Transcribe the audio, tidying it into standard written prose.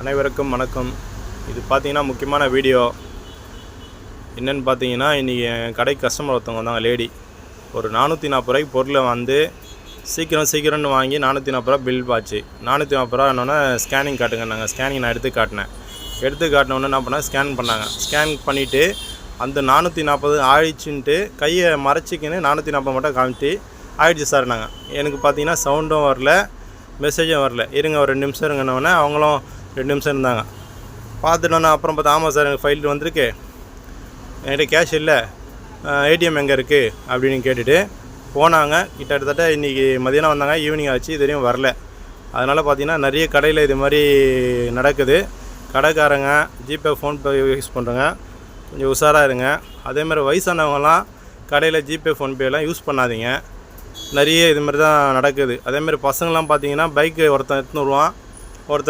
அனைவருக்கும் வணக்கம். இது பார்த்தீங்கன்னா முக்கியமான வீடியோ. என்னென்னு பார்த்தீங்கன்னா, இன்றைக்கி என் கடைக்கு கஸ்டமர் ஒருத்தவங்க வந்தாங்க, லேடி. ஒரு 440 ரூபாய்க்கு பொருளை வந்து சீக்கிரம்னு வாங்கி 440 ரூபா பில் ஆச்சு. 440 ரூபா என்னோடனே ஸ்கேனிங் காட்டுங்க. ஸ்கேனிங் நான் எடுத்து காட்டினோன்னே என்ன பண்ணேன், ஸ்கேன் பண்ணாங்க. ஸ்கேன் பண்ணிவிட்டு அந்த 440 ஆயிடுச்சுன்ட்டு கையை மறைச்சிக்கின்னு 440 மட்டும் காமிச்சு ஆயிடுச்சு சார். எனக்கு பார்த்தீங்கன்னா சவுண்டும் வரல, மெசேஜும் வரல. இருங்க ஒரு 2 நிமிஷம் இருங்கன்னொடனே அவங்களும் 2 நிமிஷம் இருந்தாங்க. பார்த்துட்டோன்னே அப்புறம் பார்த்தா, ஆமாம் சார் எனக்கு ஃபைல் வந்திருக்கு, என்கிட்ட கேஷ் இல்லை, ஏடிஎம் எங்கே இருக்குது அப்படின்னு கேட்டுட்டு போனாங்க. கிட்டத்தட்ட இன்றைக்கி மதியானம் வந்தாங்க, ஈவினிங் ஆச்சு, இது வரையும் வரல. அதனால் பார்த்திங்கன்னா நிறைய கடையில் இது மாதிரி நடக்குது. கடைக்காரங்க ஜிபே, ஃபோன்பே யூஸ் பண்ணுறங்க, கொஞ்சம் உஷாராக இருங்க. அதேமாதிரி வயசானவங்கலாம் கடையில் ஜிபே, ஃபோன்பேலாம் யூஸ் பண்ணாதீங்க. நிறைய இது மாதிரி தான் நடக்குது. அதேமாதிரி பசங்களாம் பார்த்திங்கன்னா பைக்கு ஒருத்தன் எடுத்துன்னு வருவான்,